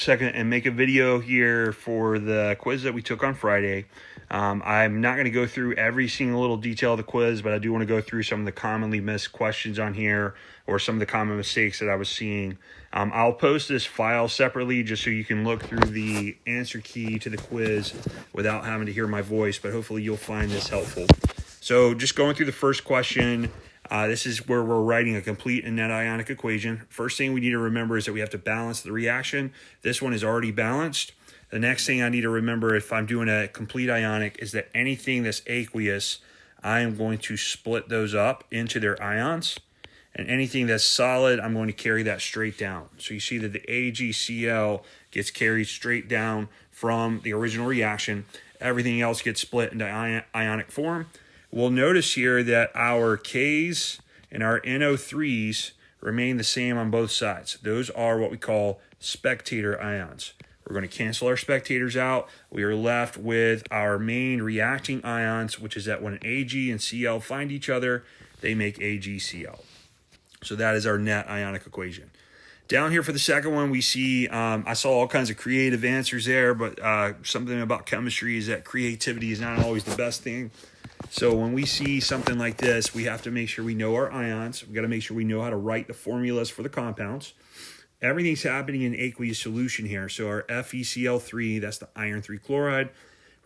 second and make a video here for the quiz that we took on Friday. I'm not going to go through every single little detail of the quiz, but I do want to go through some of the commonly missed questions on here or some of the common mistakes that I was seeing. I'll post this file separately just so you can look through the answer key to the quiz without having to hear my voice, but hopefully you'll find this helpful. So just going through the first question, this is where we're writing a complete and net ionic equation. First thing we need to remember is that we have to balance the reaction. This one is already balanced. The next thing I need to remember if I'm doing a complete ionic is that anything that's aqueous, I am going to split those up into their ions. And anything that's solid, I'm going to carry that straight down. So you see that the AgCl gets carried straight down from the original reaction. Everything else gets split into ionic form. We'll notice here that our Ks and our NO3s remain the same on both sides. Those are what we call spectator ions. We're going to cancel our spectators out. We are left with our main reacting ions, which is that when Ag and Cl find each other, they make AgCl. So that is our net ionic equation. Down here for the second one, we see, I saw all kinds of creative answers there, but something about chemistry is that creativity is not always the best thing. So when we see something like this, we have to make sure we know our ions. We've got to make sure we know how to write the formulas for the compounds. Everything's happening in aqueous solution here. So our FeCl3, that's the iron 3 chloride,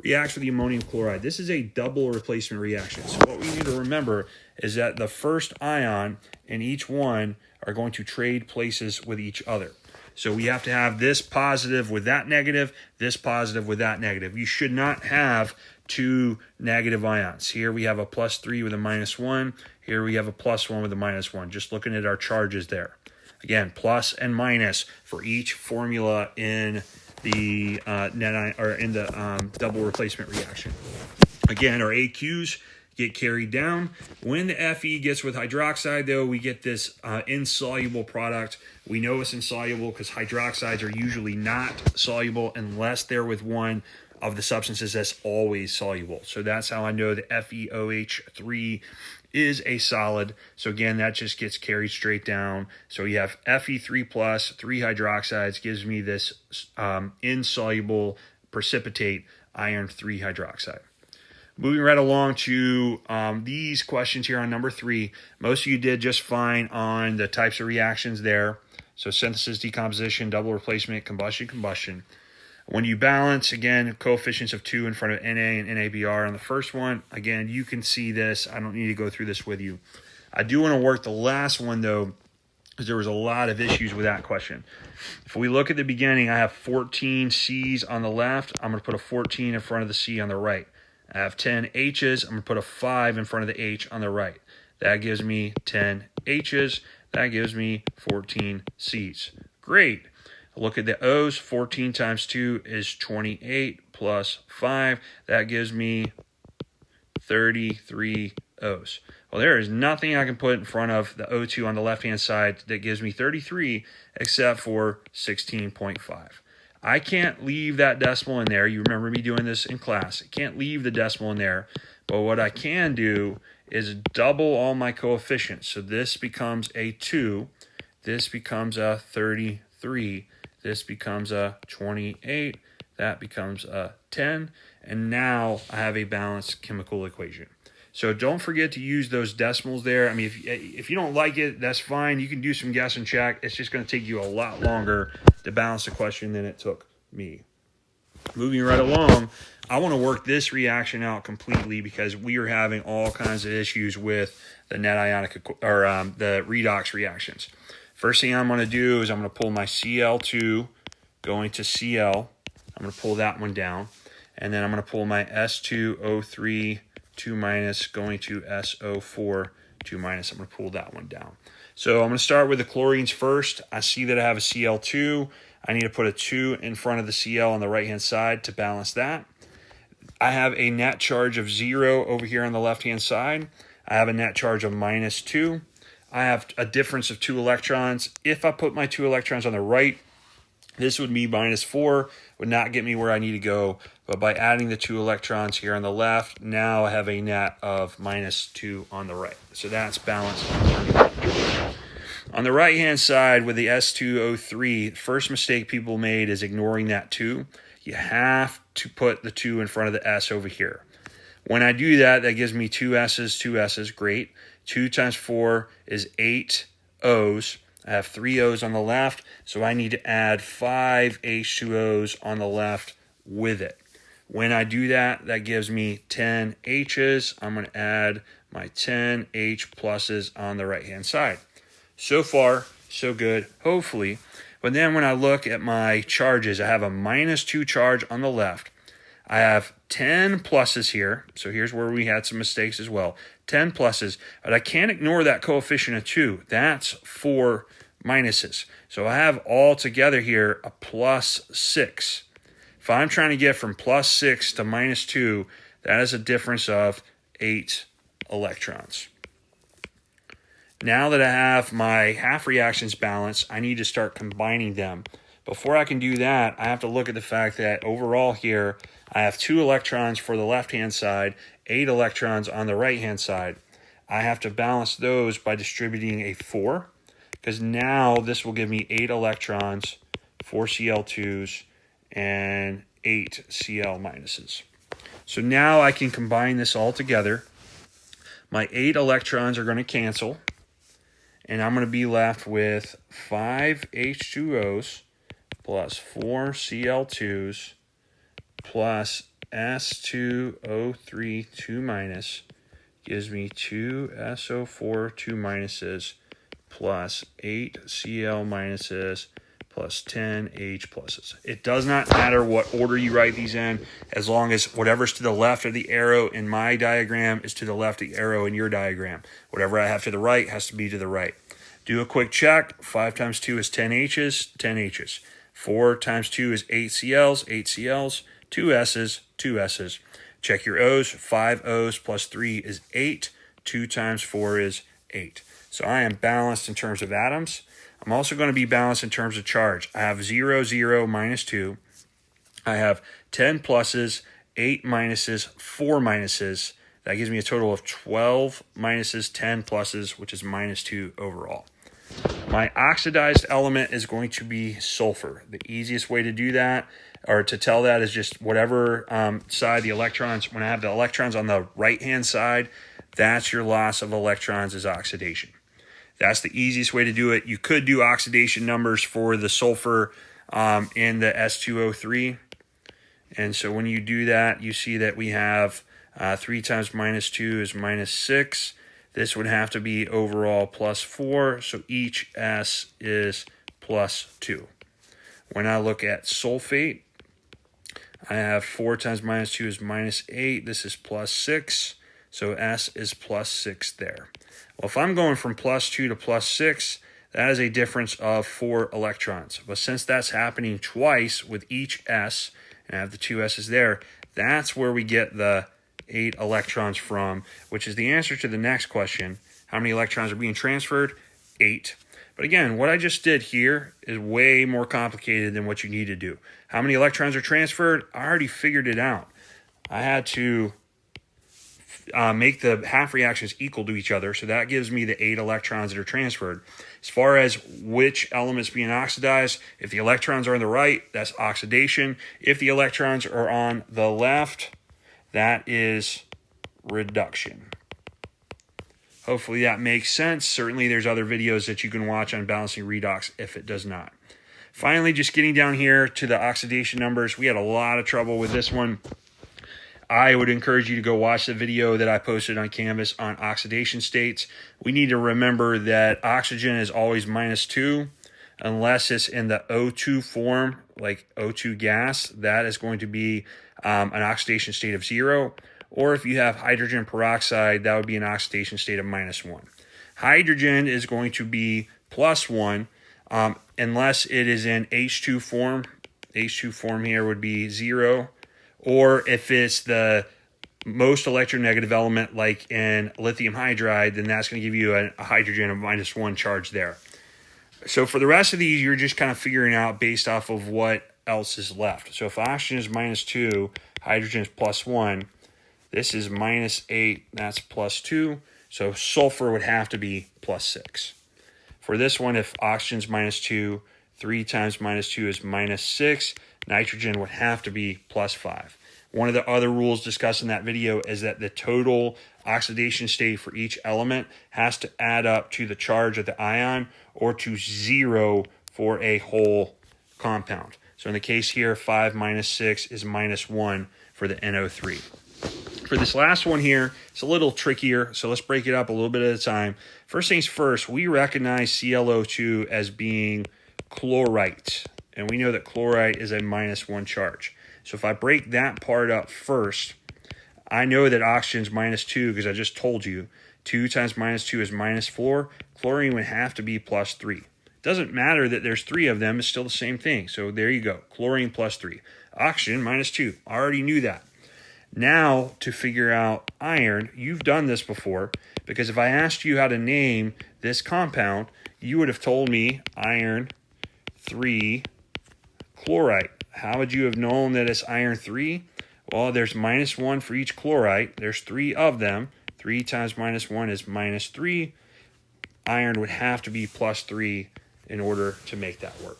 reacts with the ammonium chloride. This is a double replacement reaction. So what we need to remember is that the first ion in each one are going to trade places with each other. So we have to have this positive with that negative, this positive with that negative. You should not have two negative ions. Here we have a +3 with a -1. Here we have a +1 with a -1. Just looking at our charges there. Again, plus and minus for each formula in the double replacement reaction. Again, our AQs get carried down. When the Fe gets with hydroxide, though, we get this insoluble product. We know it's insoluble because hydroxides are usually not soluble unless they're with one of the substances that's always soluble. So that's how I know the FeOH3 is a solid. So again, that just gets carried straight down. So you have Fe3 plus 3 hydroxides gives me this insoluble precipitate iron 3 hydroxide. Moving right along to these questions here on number 3. Most of you did just fine on the types of reactions there. So synthesis, decomposition, double replacement, combustion. When you balance, again, coefficients of 2 in front of Na and NaBr on the first one, again, you can see this. I don't need to go through this with you. I do want to work the last one, though, because there was a lot of issues with that question. If we look at the beginning, I have 14 C's on the left. I'm going to put a 14 in front of the C on the right. I have 10 H's. I'm going to put a 5 in front of the H on the right. That gives me 10 H's. That gives me 14 C's. Great. Look at the O's. 14 times 2 is 28 plus 5. That gives me 33 O's. Well, there is nothing I can put in front of the O2 on the left-hand side that gives me 33 except for 16.5. I can't leave that decimal in there. You remember me doing this in class. I can't leave the decimal in there. But what I can do is double all my coefficients. So this becomes a 2. This becomes a 33. This becomes a 28. That becomes a 10. And now I have a balanced chemical equation. So don't forget to use those decimals there. I mean, if you don't like it, that's fine. You can do some guess and check. It's just going to take you a lot longer to balance the question than it took me. Moving right along, I want to work this reaction out completely because we are having all kinds of issues with the net ionic or the redox reactions. First thing I'm going to do is I'm going to pull my Cl2 going to Cl. I'm going to pull that one down. And then I'm going to pull my S2O3 2 minus going to SO4 2 minus. I'm going to pull that one down. So I'm going to start with the chlorines first. I see that I have a Cl2. I need to put a 2 in front of the Cl on the right-hand side to balance that. I have a net charge of 0 over here on the left-hand side. I have a net charge of -2. I have a difference of 2 electrons. If I put my 2 electrons on the right, this would be -4, would not get me where I need to go. But by adding the 2 electrons here on the left, now I have a net of -2 on the right. So that's balanced. On the right-hand side with the S2O3, first mistake people made is ignoring that 2. You have to put the 2 in front of the S over here. When I do that, that gives me 2 S's, great. 2 times 4 is 8 O's. I have 3 O's on the left, so I need to add 5 H2O's on the left with it. When I do that, that gives me 10 H's. I'm going to add my 10 H pluses on the right-hand side. So far, so good, hopefully. But then when I look at my charges, I have a -2 charge on the left. I have 10 pluses here. So here's where we had some mistakes as well. 10 pluses, but I can't ignore that coefficient of 2. That's 4 minuses. So I have all together here a +6. If I'm trying to get from +6 to -2, that is a difference of 8 electrons. Now that I have my half reactions balanced, I need to start combining them. Before I can do that, I have to look at the fact that overall here, I have 2 electrons for the left-hand side, 8 electrons on the right-hand side. I have to balance those by distributing a 4, because now this will give me 8 electrons, 4 Cl2s, and 8 Cl minuses. So now I can combine this all together. My 8 electrons are going to cancel, and I'm going to be left with 5 H2Os plus 4 Cl2s plus S2O3 2 minus gives me 2 SO4 2 minuses plus 8 Cl minuses plus 10 H pluses. It does not matter what order you write these in, as long as whatever's to the left of the arrow in my diagram is to the left of the arrow in your diagram. Whatever I have to the right has to be to the right. Do a quick check. 5 times 2 is 10 H's, 10 H's. 4 times 2 is 8 Cl's, 8 Cl's. 2 S's, 2 S's. Check your O's. 5 O's plus 3 is 8. 2 times 4 is 8. So I am balanced in terms of atoms. I'm also going to be balanced in terms of charge. I have 0, 0, -2. I have 10 pluses, 8 minuses, 4 minuses. That gives me a total of 12 minuses, 10 pluses, which is -2 overall. My oxidized element is going to be sulfur. The easiest way to do that, or to tell that, is just whatever side the electrons, when I have the electrons on the right-hand side, that's your loss of electrons is oxidation. That's the easiest way to do it. You could do oxidation numbers for the sulfur in the S2O3. And so when you do that, you see that we have 3 times -2 is -6. This would have to be overall +4, so each S is +2. When I look at sulfate, I have 4 times -2 is -8. This is +6, so S is +6 there. Well, if I'm going from +2 to +6, that is a difference of 4 electrons. But since that's happening twice with each S, and I have the 2 S's there, that's where we get the 8 electrons from, which is the answer to the next question. How many electrons are being transferred? 8. But again, what I just did here is way more complicated than what you need to do. How many electrons are transferred? I already figured it out. I had to make the half reactions equal to each other, so that gives me the 8 electrons that are transferred. As far as which element's being oxidized, if the electrons are on the right, that's oxidation. If the electrons are on the left, that is reduction. Hopefully that makes sense. Certainly there's other videos that you can watch on balancing redox if it does not. Finally, just getting down here to the oxidation numbers. We had a lot of trouble with this one. I would encourage you to go watch the video that I posted on Canvas on oxidation states. We need to remember that oxygen is always -2 unless it's in the O2 form, like O2 gas. That is going to be an oxidation state of 0. Or if you have hydrogen peroxide, that would be an oxidation state of -1. Hydrogen is going to be +1 unless it is in H2 form. H2 form here would be 0. Or if it's the most electronegative element, like in lithium hydride, then that's going to give you a hydrogen of -1 charge there. So for the rest of these, you're just kind of figuring out based off of what else is left. So if oxygen is -2, hydrogen is +1, this is -8, that's +2. So sulfur would have to be +6. For this one, if oxygen's -2, 3 times -2 is -6, nitrogen would have to be +5. One of the other rules discussed in that video is that the total oxidation state for each element has to add up to the charge of the ion or to 0 for a whole compound. So in the case here, 5 minus 6 is -1 for the NO3. For this last one here, it's a little trickier, so let's break it up a little bit at a time. First things first, we recognize ClO2 as being chlorite, and we know that chlorite is a -1 charge. So if I break that part up first, I know that oxygen's -2 because I just told you 2 times -2 is -4. Chlorine would have to be +3. It doesn't matter that there's 3 of them, it's still the same thing. So there you go, chlorine +3. Oxygen -2, I already knew that. Now to figure out iron, you've done this before, because if I asked you how to name this compound, you would have told me iron 3 chlorite. How would you have known that it's iron 3? Well, there's -1 for each chlorite. There's 3 of them. 3 times -1 is -3. Iron would have to be +3 in order to make that work.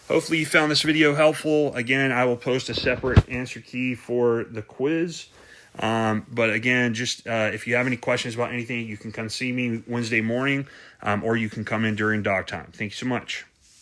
Hopefully you found this video helpful. Again, I will post a separate answer key for the quiz. But again, just if you have any questions about anything, you can come see me Wednesday morning, or you can come in during dog time. Thank you so much.